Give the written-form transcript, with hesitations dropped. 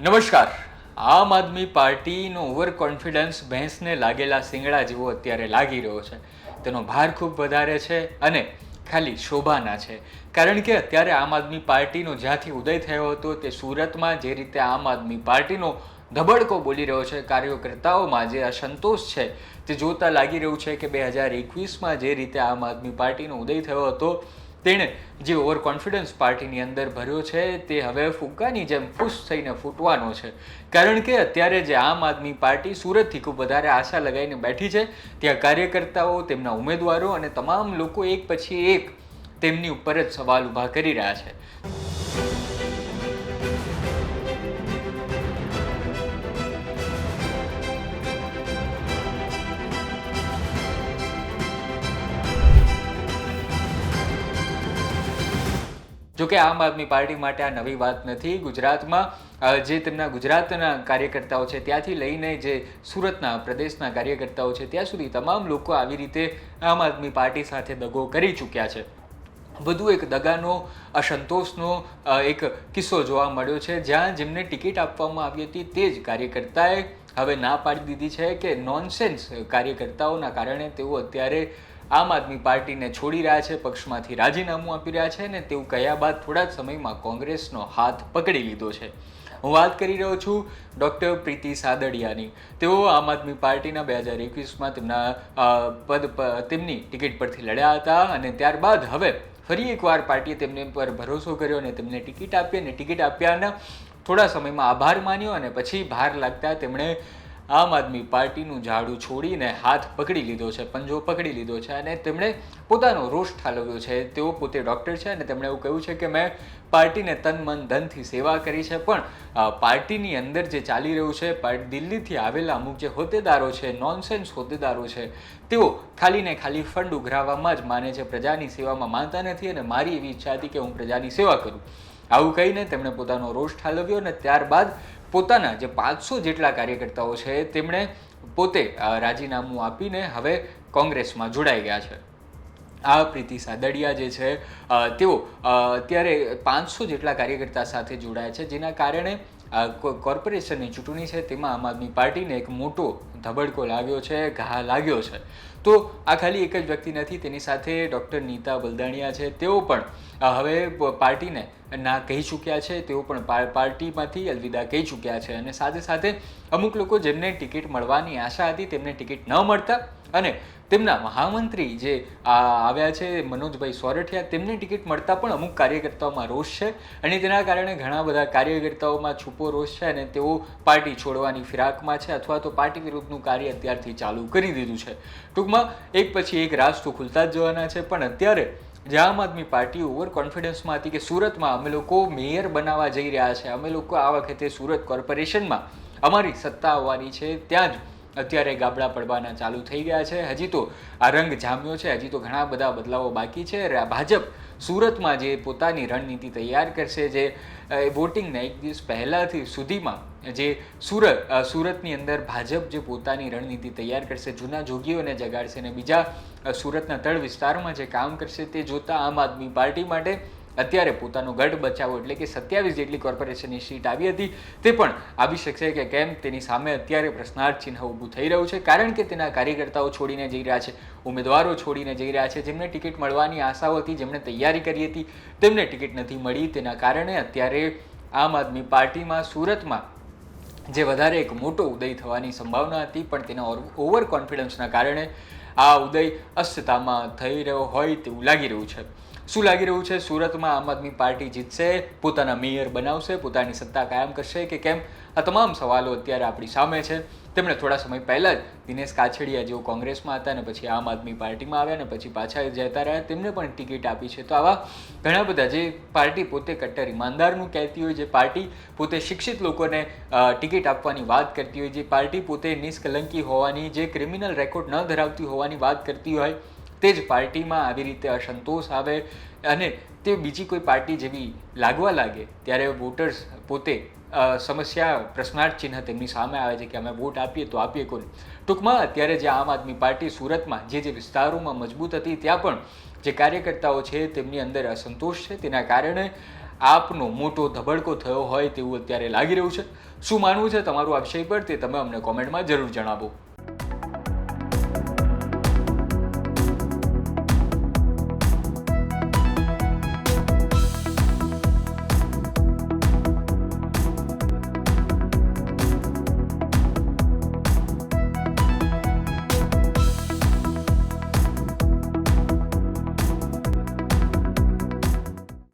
નમસ્કાર. આમ આદમી પાર્ટીનો ઓવર કોન્ફિડન્સ ભેંસને લાગેલા શિંગડા જેવો અત્યારે લાગી રહ્યો છે. તેનો ભાર ખૂબ વધારે છે અને ખાલી શોભાના છે. કારણ કે અત્યારે આમ આદમી પાર્ટીનો જ્યાંથી ઉદય થયો હતો તે સુરતમાં જે રીતે આમ આદમી પાર્ટીનો ધબડકો બોલી રહ્યો છે, કાર્યકર્તાઓમાં જે અસંતોષ છે તે જોતા લાગી રહ્યું છે કે 2021માં જે રીતે આમ આદમી પાર્ટીનો ઉદય થયો હતો તેણે જે ઓવર કોન્ફિડન્સ પાર્ટીની અંદર ભર્યો છે તે હવે ફુગ્ગાની જેમ ફૂસ થઈને ફૂટવાનો છે. કારણ કે અત્યારે જે આમ આદમી પાર્ટી સુરતથી ખૂબ વધારે આશા લગાવીને બેઠી છે, ત્યાં કાર્યકર્તાઓ, તેમના ઉમેદવારો અને તમામ લોકો એક પછી એક તેમની ઉપર જ સવાલ ઊભા કરી રહ્યા છે. જોકે આમ આદમી પાર્ટી માટે આ નવી વાત નથી. ગુજરાતમાં જે તેમના ગુજરાતના કાર્યકર્તાઓ છે ત્યાંથી લઈને જે સુરતના પ્રદેશના કાર્યકર્તાઓ છે ત્યાં સુધી તમામ લોકો આવી રીતે આમ આદમી પાર્ટી સાથે દગો કરી ચૂક્યા છે. વધુ એક દગાનો, અસંતોષનો એક કિસ્સો જોવા મળ્યો છે, જ્યાં જેમને ટિકિટ આપવામાં આવી હતી તે જ કાર્યકર્તાએ હવે ના પાડી દીધી છે કે નોનસેન્સ કાર્યકર્તાઓના કારણે તેઓ અત્યારે આમ આદમી પાર્ટીને છોડી રહ્યા છે, પક્ષમાંથી રાજીનામું આપી રહ્યા છે અને તેવું કહ્યા બાદ થોડા જ સમયમાં કોંગ્રેસનો હાથ પકડી લીધો છે. હું વાત કરી રહ્યો છું ડૉક્ટર પ્રીતિ સાદડિયાની. તેઓ આમ આદમી પાર્ટીના 2021માં તેમની ટિકિટ પરથી લડ્યા હતા અને ત્યારબાદ હવે ફરી એકવાર પાર્ટીએ તેમને પર ભરોસો કર્યો અને તેમને ટિકિટ આપી અને ટિકિટ આપ્યાના થોડા સમયમાં આભાર માન્યો અને પછી ભાર લાગતા તેમણે આમ આદમી પાર્ટીનું ઝાડુ છોડીને હાથ પકડી લીધો છે, પંજો પકડી લીધો છે અને તેમણે પોતાનો રોષ ઠાલવ્યો છે. તેઓ પોતે ડૉક્ટર છે અને તેમણે એવું કહ્યું છે કે મેં પાર્ટીને તન મન ધનથી સેવા કરી છે, પણ પાર્ટીની અંદર જે ચાલી રહ્યું છે, દિલ્હીથી આવેલા અમુક જે હોદ્દેદારો છે, નોનસેન્સ હોદ્દેદારો છે, તેઓ ખાલી ને ખાલી ફંડ ઉઘરાવવામાં જ માને છે, પ્રજાની સેવામાં માનતા નથી અને મારી એવી ઈચ્છા હતી કે હું પ્રજાની સેવા કરું. આવું કહીને તેમણે પોતાનો રોષ ઠાલવ્યો અને ત્યારબાદ પોતાના જે 500 જેટલા કાર્યકર્તાઓ છે તેમણે પોતે રાજીનામું આપીને હવે કોંગ્રેસમાં જોડાઈ ગયા છે. આ પ્રીતિ સાદડિયા જે છે તેઓ અત્યારે 500 જેટલા કાર્યકર્તા સાથે જોડાયા છે, જેના કારણે કોર્પોરેશનની ચૂંટણી છે તેમાં આમ આદમી પાર્ટીને એક મોટો ધબડકો લાગ્યો છે, ઘા લાગ્યો છે. તો આ ખાલી એક જ વ્યક્તિ નથી, તેની સાથે ડૉક્ટર નીતા બલદાણિયા છે, તેઓ પણ હવે પાર્ટીને ના કહી ચૂક્યા છે. તેઓ પણ પાર્ટીમાંથી અલવિદા કહી ચૂક્યા છે અને સાથે સાથે અમુક લોકો જેમને ટિકિટ મળવાની આશા હતી તેમને ટિકિટ ન મળતા અને તેમના મહામંત્રી જે આવ્યા છે મનોજભાઈ સોરઠિયા, તેમને ટિકિટ મળતા પણ અમુક કાર્યકર્તાઓમાં રોષ છે અને તેના કારણે ઘણા બધા કાર્યકર્તાઓમાં છુપો રોષ છે અને તેઓ પાર્ટી છોડવાની ફિરાકમાં છે અથવા તો પાર્ટી વિરુદ્ધનું કાર્ય અત્યારથી ચાલુ કરી દીધું છે. ટૂંકમાં એક પછી એક રાજ તો ખુલતા જ જવાના છે. પણ અત્યારે જે આમ આદમી પાર્ટી ઓવર કોન્ફિડન્સમાં હતી કે સુરતમાં અમે લોકો મેયર બનાવવા જઈ રહ્યા છે, અમે લોકો આ વખતે સુરત કોર્પોરેશનમાં અમારી સત્તા આવવાની છે, ત્યાં જ અત્યારે ગાબડા પડવાના ચાલુ થઈ ગયા છે. હજી તો આ રંગ જામ્યો છે, હજી તો ઘણા બધા બદલાવો બાકી છે. ભાજપ સુરતમાં જે પોતાની રણનીતિ તૈયાર કરશે, જે વોટિંગના એક દિવસ પહેલાંથી સુધીમાં જે સુરતની અંદર ભાજપ જે પોતાની રણનીતિ તૈયાર કરશે, જૂના જોગીઓને જગાડશે અને બીજા સુરતના તળ વિસ્તારમાં જે કામ કરશે તે જોતા આમ આદમી પાર્ટી માટે અત્યારે પોતાનો ગઢ બચાવો એટલે કે 27 જેટલી કોર્પોરેશનની સીટ આવી હતી તે પણ આવી શકશે કે કેમ, તેની સામે અત્યારે પ્રશ્નાર્થ ચિહ્ન ઊભું થઈ રહ્યું છે. કારણ કે તેના કાર્યકર્તાઓ છોડીને જઈ રહ્યા છે, ઉમેદવારો છોડીને જઈ રહ્યા છે, જેમને ટિકિટ મળવાની આશાઓ હતી, જેમણે તૈયારી કરી હતી, તેમને ટિકિટ નથી મળી. તેના કારણે અત્યારે આમ આદમી પાર્ટીમાં સુરતમાં જે વધારે એક મોટો ઉદય થવાની સંભાવના હતી, પણ તેના ઓવર કોન્ફિડન્સના કારણે આ ઉદય અસ્તતામાં થઈ રહ્યો હોય તેવું લાગી રહ્યું છે. શું લાગી રહ્યું છે? સુરતમાં આમ આદમી પાર્ટી જીતશે, પોતાના મેયર બનાવશે, પોતાની સત્તા કાયમ કરશે કે કેમ? આ તમામ સવાલો અત્યારે આપણી સામે છે. તેમણે થોડા સમય પહેલાં જ દિનેશ કાછડિયા જેઓ કોંગ્રેસમાં હતા અને પછી આમ આદમી પાર્ટીમાં આવ્યા અને પછી પાછા જતા રહ્યા, તેમને પણ ટિકિટ આપી છે. તો આવા ઘણા બધા જે પાર્ટી પોતે કટ્ટર ઈમાનદારનું કહેતી હોય, જે પાર્ટી પોતે શિક્ષિત લોકોને ટિકિટ આપવાની વાત કરતી હોય, જે પાર્ટી પોતે નિષ્કલંકી હોવાની, જે ક્રિમિનલ રેકોર્ડ ન ધરાવતી હોવાની વાત કરતી હોય, તે જ પાર્ટીમાં આવી રીતે અસંતોષ આવે અને તે બીજી કોઈ પાર્ટી જેવી લાગવા લાગે ત્યારે વોટર્સ પોતે સમસ્યા, પ્રશ્નાર્થ ચિહ્ન તેમની સામે આવે છે કે અમે વોટ આપીએ તો આપીએ કોને. ટૂંકમાં અત્યારે જે આમ આદમી પાર્ટી સુરતમાં જે વિસ્તારોમાં મજબૂત હતી ત્યાં પણ જે કાર્યકર્તાઓ છે તેમની અંદર અસંતોષ છે, તેના કારણે આપનો મોટો ધબડકો થયો હોય તેવું અત્યારે લાગી રહ્યું છે. શું માનવું છે તમારું આ વિષય પર તે તમે અમને કોમેન્ટમાં જરૂર જણાવો.